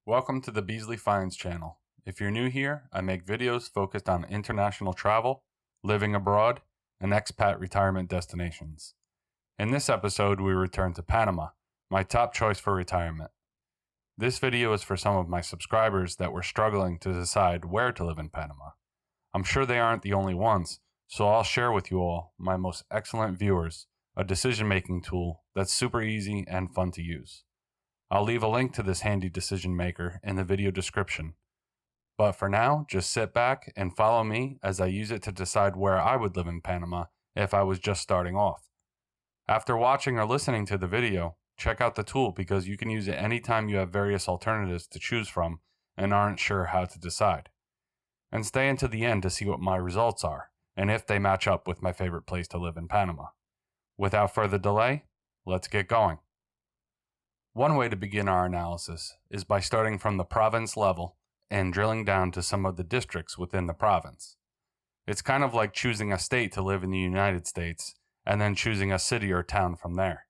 Welcome to the Beasley Finds channel. If you're new here, I make videos focused on international travel, living abroad, and expat retirement destinations. In this episode, we return to Panama, my top choice for retirement. This video is for some of my subscribers that were struggling to decide where to live in Panama. I'm sure they aren't the only ones, so I'll share with you all, my most excellent viewers, a decision-making tool that's super easy and fun to use. I'll leave a link to this handy decision maker in the video description. But for now, just sit back and follow me as I use it to decide where I would live in Panama if I was just starting off. After watching or listening to the video, check out the tool because you can use it anytime you have various alternatives to choose from and aren't sure how to decide. And stay until the end to see what my results are and if they match up with my favorite place to live in Panama. Without further delay, let's get going. One way to begin our analysis is by starting from the province level and drilling down to some of the districts within the province. It's kind of like choosing a state to live in the United States and then choosing a city or town from there.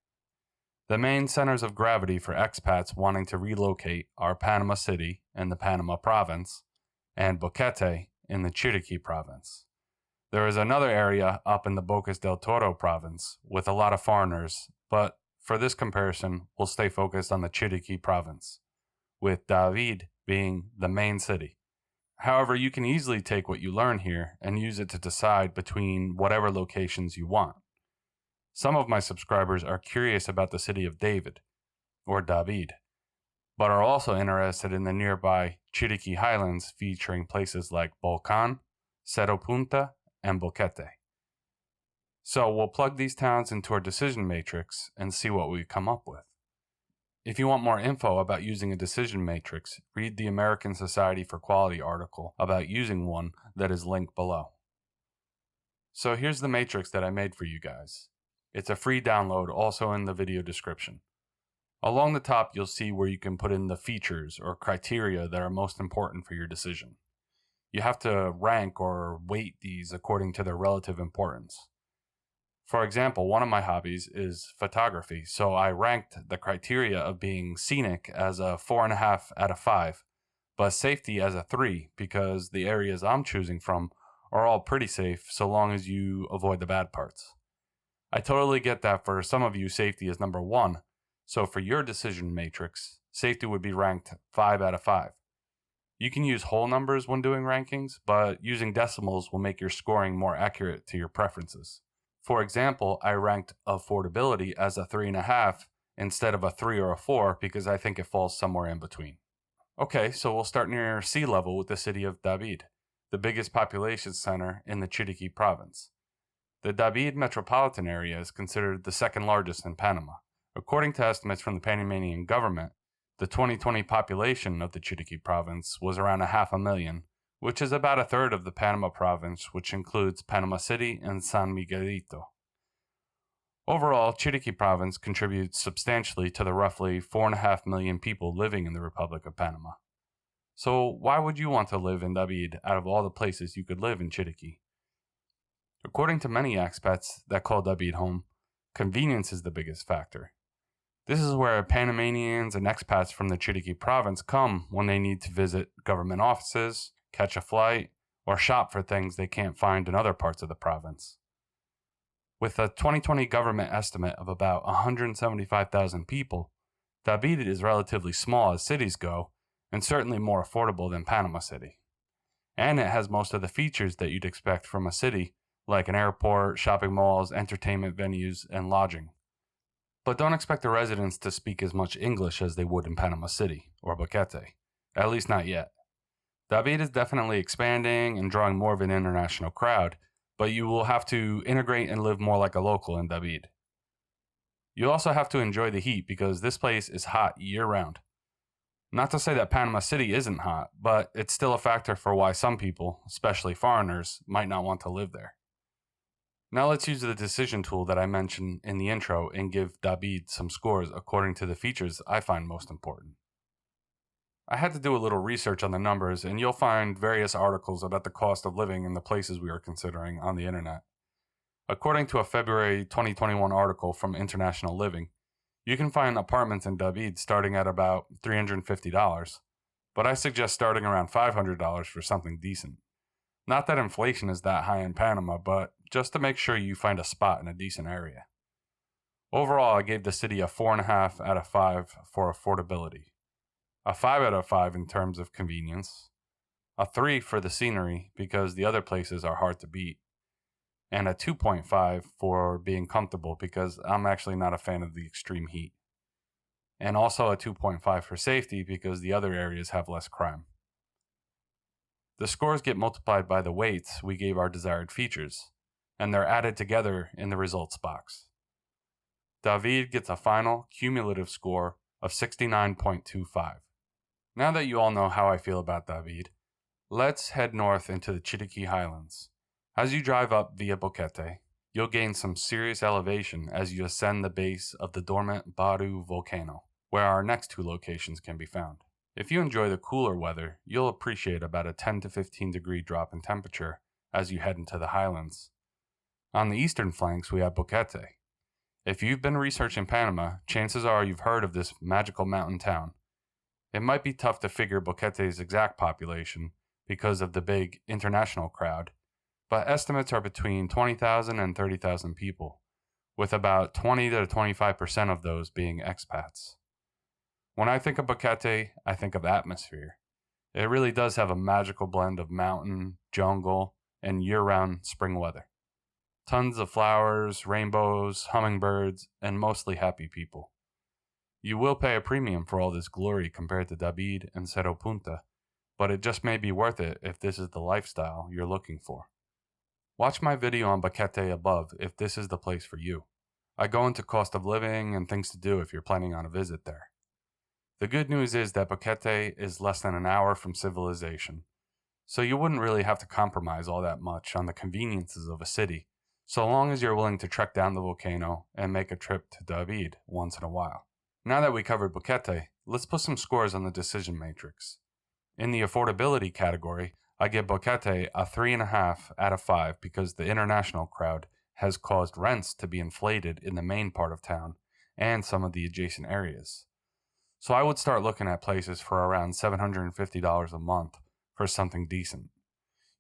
The main centers of gravity for expats wanting to relocate are Panama City in the Panama Province and Bokete in the Chiriqui Province. There is another area up in the Bocas del Toro Province with a lot of foreigners, but for this comparison, we'll stay focused on the Chiriqui Province, with David being the main city. However, you can easily take what you learn here and use it to decide between whatever locations you want. Some of my subscribers are curious about the city of David, or David, but are also interested in the nearby Chiriqui Highlands featuring places like Volcan, Cerro Punta, and Boquete. So we'll plug these towns into our decision matrix and see what we come up with. If you want more info about using a decision matrix, read the American Society for Quality article about using one that is linked below. So here's the matrix that I made for you guys. It's a free download also in the video description. Along the top you'll see where you can put in the features or criteria that are most important for your decision. You have to rank or weight these according to their relative importance. For example, one of my hobbies is photography, so I ranked the criteria of being scenic as a 4.5 out of 5, but safety as a 3 because the areas I'm choosing from are all pretty safe so long as you avoid the bad parts. I totally get that for some of you safety is number 1, so for your decision matrix, safety would be ranked 5 out of 5. You can use whole numbers when doing rankings, but using decimals will make your scoring more accurate to your preferences. For example, I ranked affordability as a 3.5 instead of a 3 or a 4 because I think it falls somewhere in between. Okay, so we'll start near sea level with the city of David, the biggest population center in the Chiriqui Province. The David metropolitan area is considered the second largest in Panama. According to estimates from the Panamanian government, the 2020 population of the Chiriqui Province was around 500,000, which is about a third of the Panama Province, which includes Panama City and San Miguelito. Overall, Chiriqui Province contributes substantially to the roughly 4.5 million people living in the Republic of Panama. So why would you want to live in David out of all the places you could live in Chiriqui? According to many expats that call David home, convenience is the biggest factor. This is where Panamanians and expats from the Chiriqui Province come when they need to visit government offices, catch a flight, or shop for things they can't find in other parts of the province. With a 2020 government estimate of about 175,000 people, David is relatively small as cities go, and certainly more affordable than Panama City. And it has most of the features that you'd expect from a city, like an airport, shopping malls, entertainment venues, and lodging. But don't expect the residents to speak as much English as they would in Panama City, or Bokete, at least not yet. David is definitely expanding and drawing more of an international crowd, but you will have to integrate and live more like a local in David. You also have to enjoy the heat because this place is hot year-round. Not to say that Panama City isn't hot, but it's still a factor for why some people, especially foreigners, might not want to live there. Now let's use the decision tool that I mentioned in the intro and give David some scores according to the features I find most important. I had to do a little research on the numbers, and you'll find various articles about the cost of living in the places we are considering on the internet. According to a February 2021 article from International Living, you can find apartments in David starting at about $350, but I suggest starting around $500 for something decent. Not that inflation is that high in Panama, but just to make sure you find a spot in a decent area. Overall, I gave the city a 4.5 out of 5 for affordability, a 5 out of 5 in terms of convenience, a 3 for the scenery because the other places are hard to beat, and a 2.5 for being comfortable because I'm actually not a fan of the extreme heat, and also a 2.5 for safety because the other areas have less crime. The scores get multiplied by the weights we gave our desired features, and they're added together in the results box. David gets a final cumulative score of 69.25. Now that you all know how I feel about David, let's head north into the Chiriqui Highlands. As you drive up via Bokete, you'll gain some serious elevation as you ascend the base of the dormant Baru volcano, where our next two locations can be found. If you enjoy the cooler weather, you'll appreciate about a 10 to 15 degree drop in temperature as you head into the highlands. On the eastern flanks, we have Bokete. If you've been researching Panama, chances are you've heard of this magical mountain town. It might be tough to figure Boquete's exact population because of the big international crowd, but estimates are between 20,000 and 30,000 people, with about 20 to 25% of those being expats. When I think of Bokete, I think of atmosphere. It really does have a magical blend of mountain, jungle, and year-round spring weather. Tons of flowers, rainbows, hummingbirds, and mostly happy people. You will pay a premium for all this glory compared to David and Cerro Punta, but it just may be worth it if this is the lifestyle you're looking for. Watch my video on Bokete above if this is the place for you. I go into cost of living and things to do if you're planning on a visit there. The good news is that Bokete is less than an hour from civilization, so you wouldn't really have to compromise all that much on the conveniences of a city, so long as you're willing to trek down the volcano and make a trip to David once in a while. Now that we covered Bokete, let's put some scores on the decision matrix. In the affordability category, I give Bokete a 3.5 out of 5 because the international crowd has caused rents to be inflated in the main part of town and some of the adjacent areas. So I would start looking at places for around $750 a month for something decent.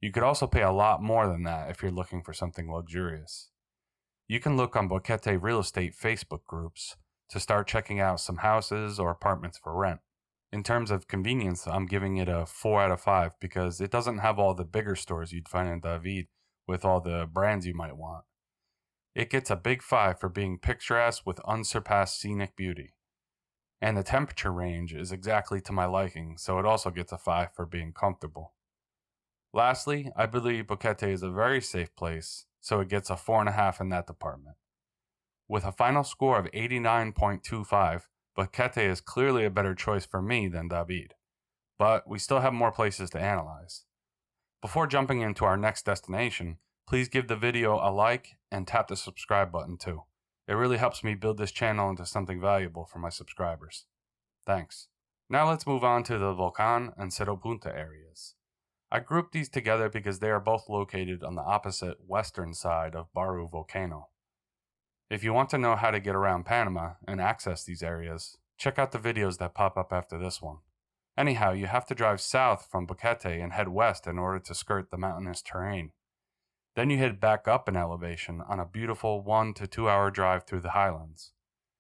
You could also pay a lot more than that if you're looking for something luxurious. You can look on Bokete real estate Facebook groups to start checking out some houses or apartments for rent. In terms of convenience, I'm giving it a 4 out of 5 because it doesn't have all the bigger stores you'd find in David with all the brands you might want. It gets a big 5 for being picturesque with unsurpassed scenic beauty. And the temperature range is exactly to my liking, so it also gets a 5 for being comfortable. Lastly, I believe Bokete is a very safe place, so it gets a 4.5 in that department. With a final score of 89.25, Bokete is clearly a better choice for me than David, but we still have more places to analyze. Before jumping into our next destination, please give the video a like and tap the subscribe button too. It really helps me build this channel into something valuable for my subscribers. Thanks. Now let's move on to the Volcan and Cerro Punta areas. I grouped these together because they are both located on the opposite western side of Baru volcano. If you want to know how to get around Panama and access these areas, check out the videos that pop up after this one. Anyhow, you have to drive south from Bokete and head west in order to skirt the mountainous terrain. Then you head back up in elevation on a beautiful 1 to 2 hour drive through the highlands.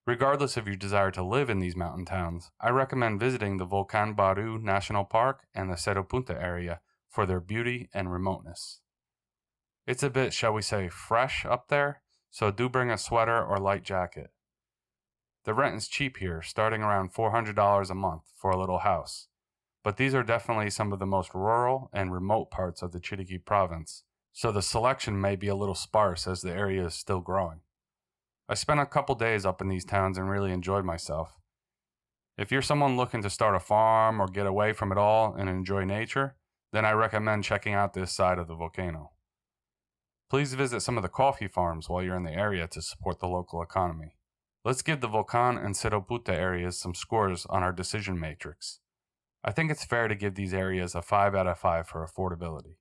Regardless of your desire to live in these mountain towns, I recommend visiting the Volcan Baru National Park and the Cerro Punta area for their beauty and remoteness. It's a bit, shall we say, fresh up there, so do bring a sweater or light jacket. The rent is cheap here, starting around $400 a month for a little house, but these are definitely some of the most rural and remote parts of the Chiriqui Province, so the selection may be a little sparse as the area is still growing. I spent a couple days up in these towns and really enjoyed myself. If you're someone looking to start a farm or get away from it all and enjoy nature, then I recommend checking out this side of the volcano. Please visit some of the coffee farms while you're in the area to support the local economy. Let's give the Volcan and Cerro Punta areas some scores on our decision matrix. I think it's fair to give these areas a 5 out of 5 for affordability.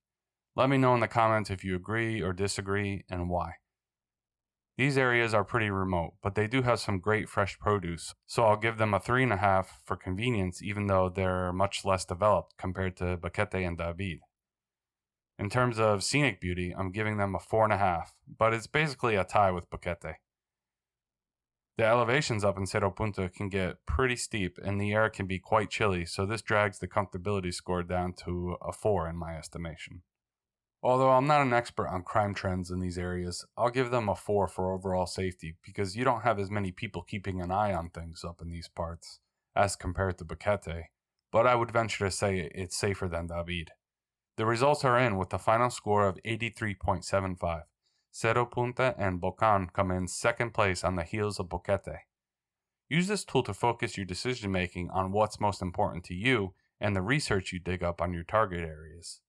Let me know in the comments if you agree or disagree and why. These areas are pretty remote, but they do have some great fresh produce, so I'll give them a 3.5 for convenience, even though they're much less developed compared to Bokete and David. In terms of scenic beauty, I'm giving them a 4.5, but it's basically a tie with Bokete. The elevations up in Cerro Punta can get pretty steep and the air can be quite chilly, so this drags the comfortability score down to a 4 in my estimation. Although I'm not an expert on crime trends in these areas, I'll give them a 4 for overall safety because you don't have as many people keeping an eye on things up in these parts as compared to Bokete, but I would venture to say it's safer than David. The results are in with a final score of 83.75. Cerro Punta and Volcan come in second place on the heels of Bokete. Use this tool to focus your decision making on what's most important to you and the research you dig up on your target areas.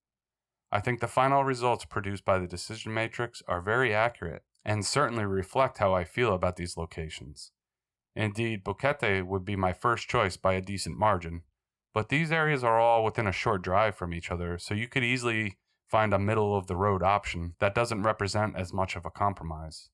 I think the final results produced by the decision matrix are very accurate and certainly reflect how I feel about these locations. Indeed, Bokete would be my first choice by a decent margin, but these areas are all within a short drive from each other, so you could easily find a middle-of-the-road option that doesn't represent as much of a compromise.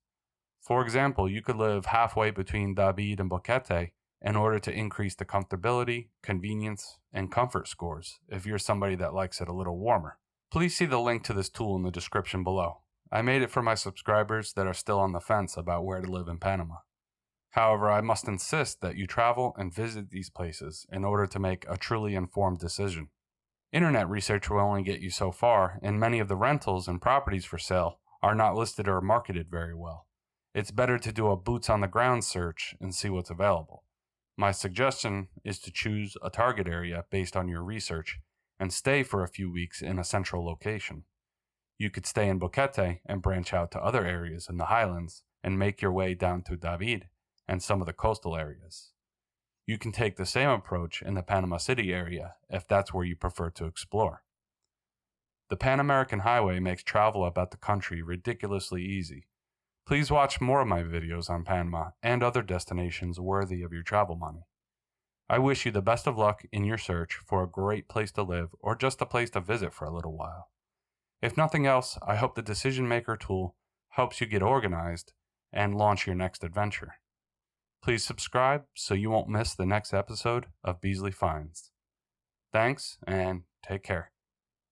For example, you could live halfway between David and Bokete in order to increase the comfortability, convenience, and comfort scores if you're somebody that likes it a little warmer. Please see the link to this tool in the description below. I made it for my subscribers that are still on the fence about where to live in Panama. However, I must insist that you travel and visit these places in order to make a truly informed decision. Internet research will only get you so far, and many of the rentals and properties for sale are not listed or marketed very well. It's better to do a boots-on-the-ground search and see what's available. My suggestion is to choose a target area based on your research and stay for a few weeks in a central location. You could stay in Bokete and branch out to other areas in the highlands and make your way down to David and some of the coastal areas. You can take the same approach in the Panama City area if that's where you prefer to explore. The Pan American Highway makes travel about the country ridiculously easy. Please watch more of my videos on Panama and other destinations worthy of your travel money. I wish you the best of luck in your search for a great place to live or just a place to visit for a little while. If nothing else, I hope the Decision Maker tool helps you get organized and launch your next adventure. Please subscribe so you won't miss the next episode of Beasley Finds. Thanks and take care.